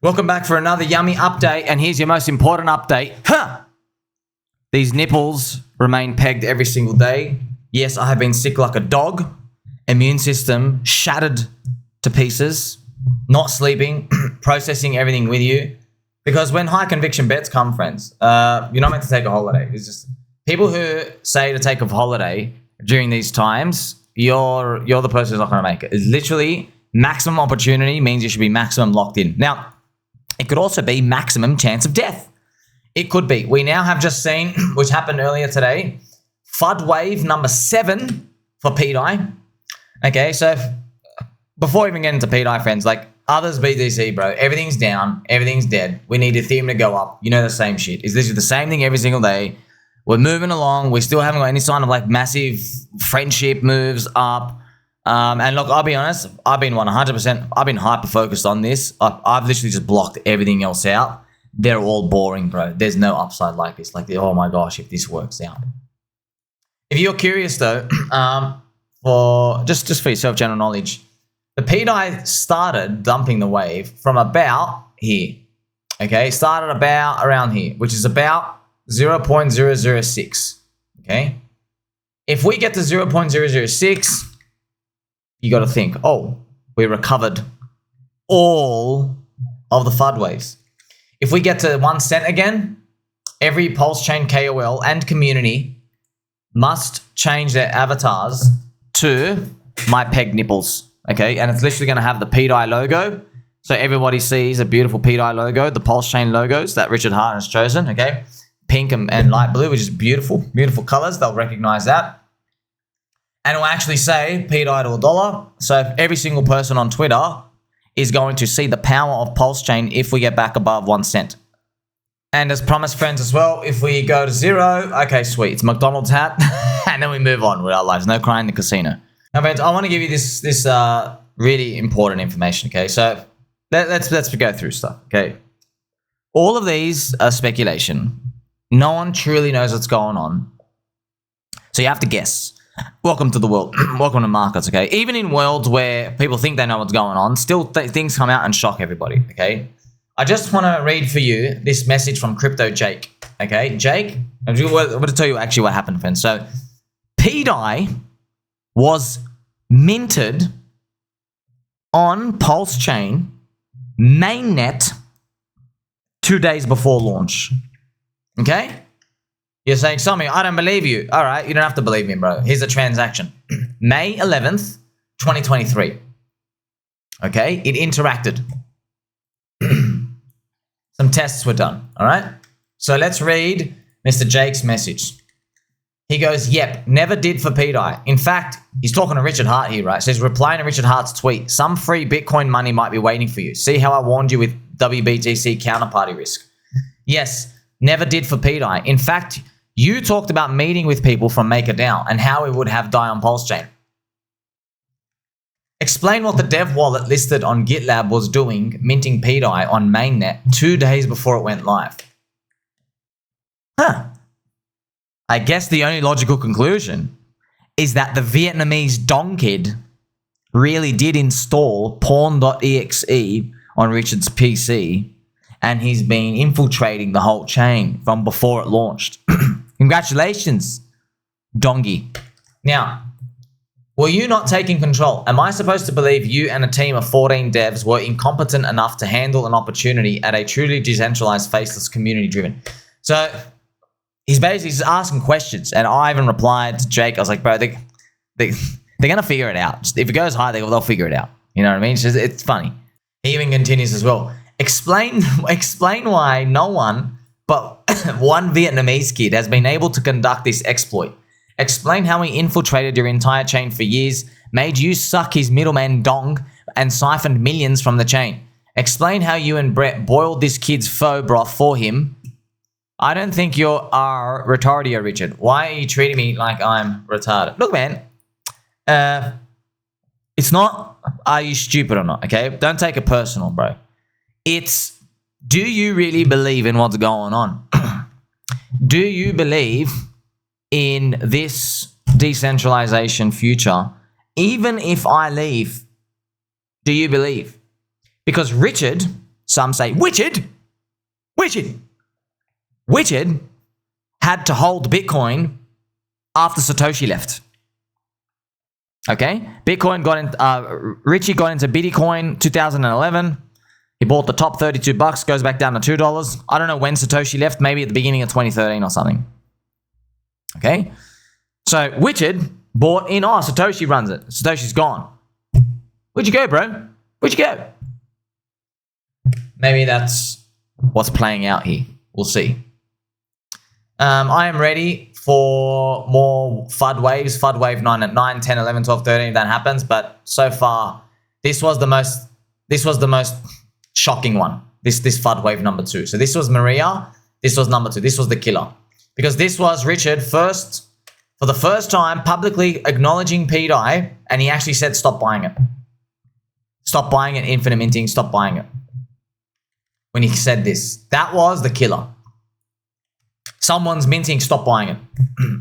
Welcome back for another yummy update, and here's your most important update. These nipples remain pegged every single day. Yes, I have been sick like a dog. Immune system shattered to pieces. Not sleeping, processing everything with you. Because when high conviction bets come, friends, you're not meant to take a holiday. It's just people who say to take a holiday during these times, you're the person who's not going to make it. It's literally maximum opportunity means you should be maximum locked in. Now, it could also be maximum chance of death. It could be. We now have just seen, which happened earlier today, Fud Wave number 7 for pDAI. Okay, so before we even get into pDAI, friends, like others BTC, bro, everything's down, everything's dead. We need Ethereum to go up. You know the same shit. It's literally the same thing every single day. We're moving along. We still haven't got any sign of like massive friendship moves up. And look, I'll be honest, I've been 100%, I've been hyper-focused on this. I've literally just blocked everything else out. They're all boring, bro. There's no upside like this. Like, oh my gosh, if this works out. If you're curious though, for just for yourself, general knowledge, the pDAI started dumping the wave from about here. Okay, started about around here, which is about 0.006. Okay, if we get to 0.006, you got to think, oh, we recovered all of the Fud Waves. If we get to 1 cent again, every PulseChain KOL and community must change their avatars to my peg nipples. Okay, and it's literally going to have the pDAI logo. So everybody sees a beautiful pDAI logo, the PulseChain logos that Richard Hart has chosen. Okay, pink and light blue, which is beautiful, beautiful colors. They'll recognize that. And it will actually say pDAI to $1. So if every single person on Twitter is going to see the power of PulseChain if we get back above 1 cent. And as promised, friends, as well, if we go to 0, okay, sweet, it's McDonald's hat, and then we move on with our lives. No crying in the casino. Now, friends, I want to give you this really important information, okay? So let's go through stuff, okay? All of these are speculation. No one truly knows what's going on. So you have to guess. Welcome to the world. Welcome to markets, okay? Even in worlds where people think they know what's going on, still things come out and shock everybody, okay? I just want to read for you this message from JustJake, okay? Jake, I'm going to tell you actually what happened, friends. So pDAI was minted on PulseChain mainnet 2 days before launch, okay? You're saying, Sammy, I don't believe you. All right, you don't have to believe me, bro. Here's a transaction. May 11th, 2023. Okay, it interacted. Some tests were done, all right? So let's read Mr. Jake's message. He goes, yep, never did for pDAI. In fact, he's talking to Richard Hart here, right? So he's replying to Richard Hart's tweet. Some free Bitcoin money might be waiting for you. See how I warned you with WBTC counterparty risk? Yes, never did for pDAI. In fact, you talked about meeting with people from MakerDAO and how we would have DAI on PulseChain. Explain what the dev wallet listed on GitLab was doing, minting pDAI on mainnet 2 days before it went live. I guess the only logical conclusion is that the Vietnamese Dong Kid really did install pawn.exe on Richard's PC, and he's been infiltrating the whole chain from before it launched. Congratulations, Dongy. Now, were you not taking control? Am I supposed to believe you and a team of 14 devs were incompetent enough to handle an opportunity at a truly decentralized, faceless, community-driven? So he's basically just asking questions, and I even replied to Jake. I was like, bro, they're going to figure it out. Just, if it goes high, they'll figure it out. You know what I mean? It's funny. He even continues as well. Explain why no one but one Vietnamese kid has been able to conduct this exploit. Explain how he infiltrated your entire chain for years, made you suck his middleman dong, and siphoned millions from the chain. Explain how you and Brett boiled this kid's faux broth for him. I don't think you are retarded, Richard. Why are you treating me like I'm retarded? Look, man, it's not are you stupid or not, okay? Don't take it personal, bro. It's, do you really believe in what's going on? Do you believe in this decentralization future? Even if I leave, do you believe? Because Richard Some say Richard had to hold Bitcoin after Satoshi left. Okay, Richie got into Bitcoin 2011. He bought the top $32, goes back down to $2. I don't know when Satoshi left, maybe at the beginning of 2013 or something. Okay, so Richard bought in. Oh, Satoshi runs it. Satoshi's gone. Where'd you go, bro? Where'd you go? Maybe that's what's playing out here. We'll see. I am ready for more Fud Waves. Fud Wave 9 at 9, 10, 11, 12, 13 if that happens. But so far, this was the most shocking one. This Fud Wave number 2. So this was Maria. This was number 2. This was the killer. Because this was Richard for the first time publicly acknowledging pDAI, and he actually said stop buying it. Stop buying it, infinite minting, stop buying it. When he said this, that was the killer. Someone's minting, stop buying it.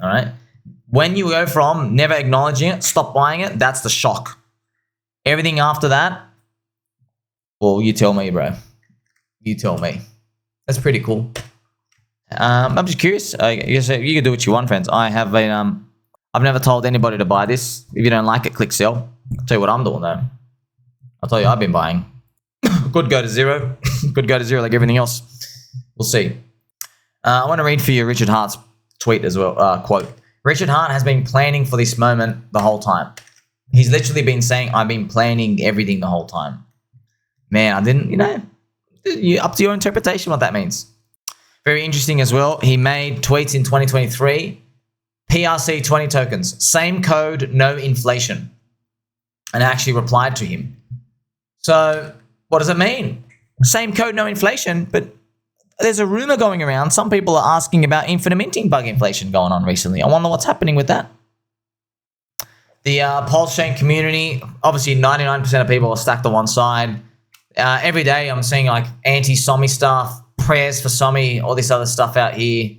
All right. When you go from never acknowledging it, stop buying it, that's the shock. Everything after that, well, you tell me, bro. You tell me. That's pretty cool. I'm just curious. I guess you can do what you want, friends. I've never told anybody to buy this. If you don't like it, click sell. I'll tell you what I'm doing though. I'll tell you I've been buying. Could go to zero. Could go to zero like everything else. We'll see. I want to read for you Richard Hart's tweet as well. Quote. Richard Hart has been planning for this moment the whole time. He's literally been saying, I've been planning everything the whole time. Man, I didn't, up to your interpretation what that means. Very interesting as well. He made tweets in 2023. PRC 20 tokens. Same code, no inflation. And I actually replied to him. So what does it mean? Same code, no inflation. But there's a rumor going around. Some people are asking about infinite minting bug inflation going on recently. I wonder what's happening with that. The PulseChain community, obviously 99% of people are stacked on one side. Every day I'm seeing like anti-Somi stuff, prayers for Somi, all this other stuff out here.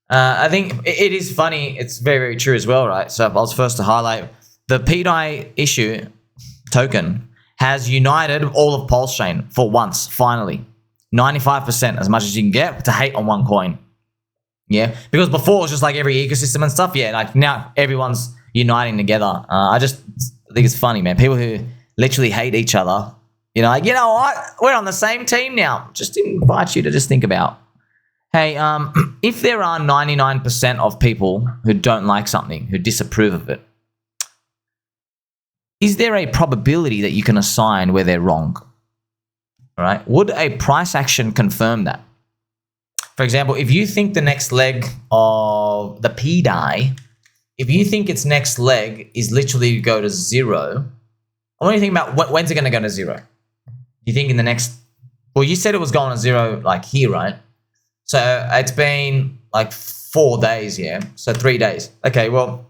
I think it is funny. It's very, very true as well, right? So I was first to highlight the pDAI issue token has united all of PulseChain for once, finally. 95%, as much as you can get to hate on one coin. Yeah, because before it was just like every ecosystem and stuff. Yeah, like now everyone's uniting together. I just think it's funny, man. People who literally hate each other, like, you know what? We're on the same team now. Just invite you to just think about, hey, if there are 99% of people who don't like something, who disapprove of it, is there a probability that you can assign where they're wrong? All right. Would a price action confirm that? For example, if you think the next leg of the pDAI, if you think its next leg is literally to go to zero, I want you to think about when's it going to go to zero? You think in the next, well, you said it was going to zero like here, right? So it's been like 4 days, yeah? So 3 days. Okay, well,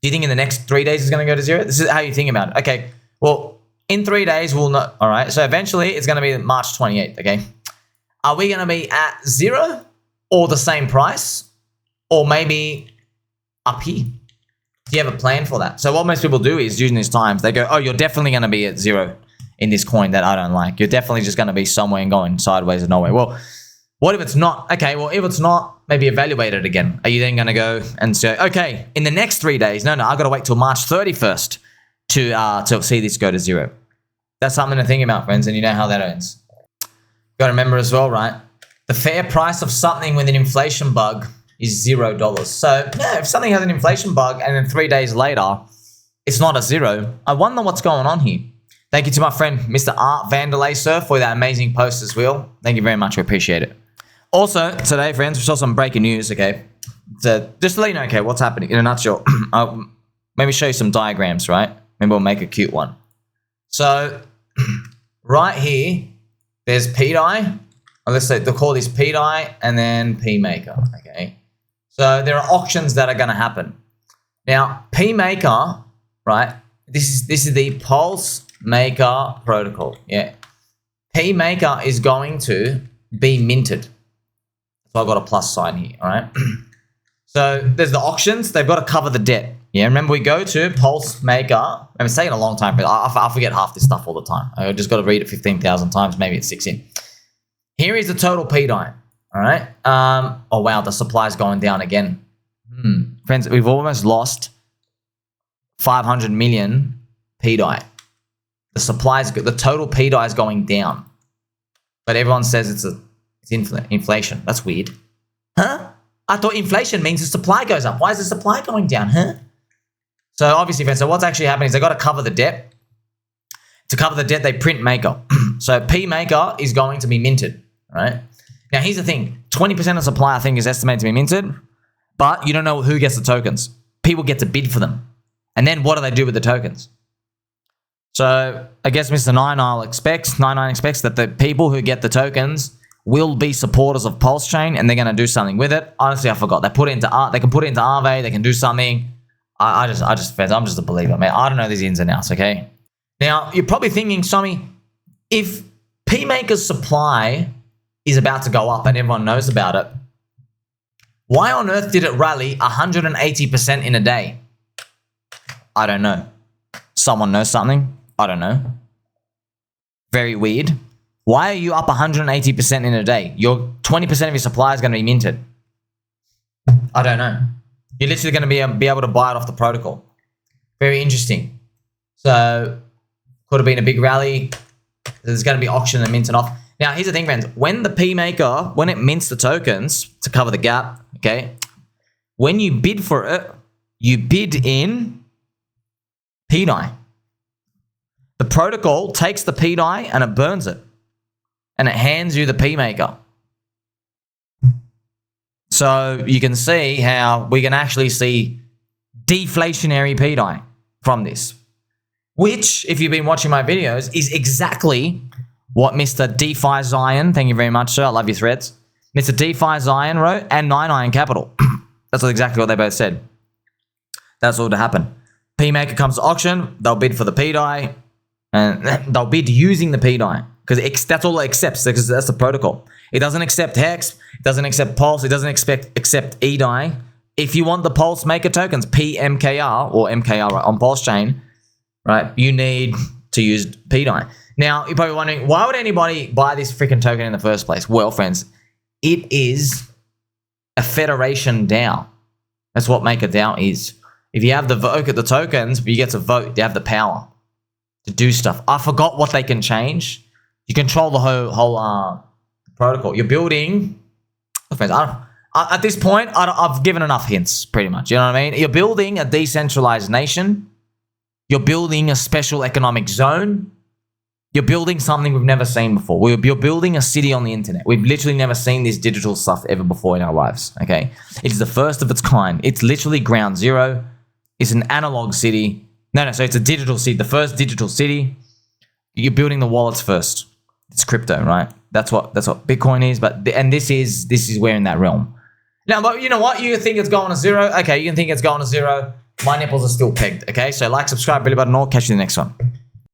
do you think in the next 3 days it's going to go to zero? This is how you think about it. Okay, well, in 3 days we'll know. All right, so eventually it's going to be March 28th, okay? Are we going to be at zero or the same price or maybe up here? Do you have a plan for that? So what most people do is using these times, they go, oh, you're definitely going to be at zero in this coin that I don't like. You're definitely just going to be somewhere and going sideways or nowhere. Well, what if it's not? Okay, well, if it's not, maybe evaluate it again. Are you then going to go and say, okay, in the next 3 days, no, I've got to wait till March 31st to see this go to zero. That's something to think about, friends, and you know how that ends. Got to remember as well, right? The fair price of something with an inflation bug is $0. So yeah, if something has an inflation bug and then 3 days later, it's not a zero, I wonder what's going on here. Thank you to my friend, Mr. Art Vandelay, sir, for that amazing post as well. Thank you very much. I appreciate it. Also, today, friends, we saw some breaking news, okay? So just to let you know, okay, what's happening in a nutshell. I'll maybe show you some diagrams, right? Maybe we'll make a cute one. So right here, there's pDAI. Let's say they'll call this pDAI and then pMaker, okay? So there are auctions that are going to happen. Now, pMaker, right? This is the PulseMaker protocol, yeah. pMaker is going to be minted. So I've got a plus sign here, all right? So there's the auctions. They've got to cover the debt, Yeah, remember we go to PulseMaker. And it's taking a long time. I forget half this stuff all the time. I just got to read it 15,000 times. Maybe it's 6 in. Here is the total pDAI. All right. Oh, wow. The supply is going down again. Friends, we've almost lost 500 million pDAI. The total pDAI is going down. But everyone says it's inflation. That's weird. Huh? I thought inflation means the supply goes up. Why is the supply going down? Huh? So obviously, friends, so what's actually happening is they got to cover the debt. To cover the debt, they print Maker. So pMKR is going to be minted, right? Now, here's the thing. 20% of supply, I think, is estimated to be minted, but you don't know who gets the tokens. People get to bid for them. And then what do they do with the tokens? So I guess Mr. 99 expects that the people who get the tokens will be supporters of PulseChain and they're going to do something with it. Honestly, I forgot. They can put it into Aave, they can do something. I'm just a believer, man. I don't know these ins and outs, okay? Now, you're probably thinking, Somi, if pMaker's supply is about to go up and everyone knows about it, why on earth did it rally 180% in a day? I don't know. Someone knows something? I don't know. Very weird. Why are you up 180% in a day? Your 20% of your supply is going to be minted. I don't know. You're literally going to be able to buy it off the protocol. Very interesting. So, could have been a big rally. There's going to be auction and minting off. Now, here's the thing, friends. When the pMaker, when it mints the tokens to cover the gap, okay, when you bid for it, you bid in pDAI. The protocol takes the pDAI and it burns it. And it hands you the pMaker. So you can see how we can actually see deflationary pDAI from this. Which, if you've been watching my videos, is exactly what Mr. DeFi Zion, thank you very much, sir, I love your threads, Mr. DeFi Zion wrote, and 99 Capital. That's exactly what they both said. That's all to happen. pMaker comes to auction, they'll bid for the pDAI, and they'll bid using the pDAI. Because that's all it accepts, because that's the protocol. It doesn't accept Hex, it doesn't accept Pulse, it doesn't accept eDAI. If you want the PulseMaker tokens, pMKR or MKR on PulseChain, right, you need to use pDAI. Now, you're probably wondering, why would anybody buy this freaking token in the first place? Well, friends, it is a Federation DAO. That's what MakerDAO is. If you have the vote at the tokens, you get to vote, you have the power to do stuff. I forgot what they can change. You control the whole protocol. You're building, friends, at this point, I've given enough hints, pretty much. You know what I mean? You're building a decentralized nation. You're building a special economic zone. You're building something we've never seen before. You're building a city on the internet. We've literally never seen this digital stuff ever before in our lives, okay? It's the first of its kind. It's literally ground zero. It's an analog city. No, so it's a digital city, the first digital city. You're building the wallets first. It's crypto, right? That's what Bitcoin is. And this is where in that realm. Now, but you know what? You think it's going to zero? Okay, you can think it's going to zero. My nipples are still pegged. Okay, so like, subscribe, belly button, all. Catch you in the next one.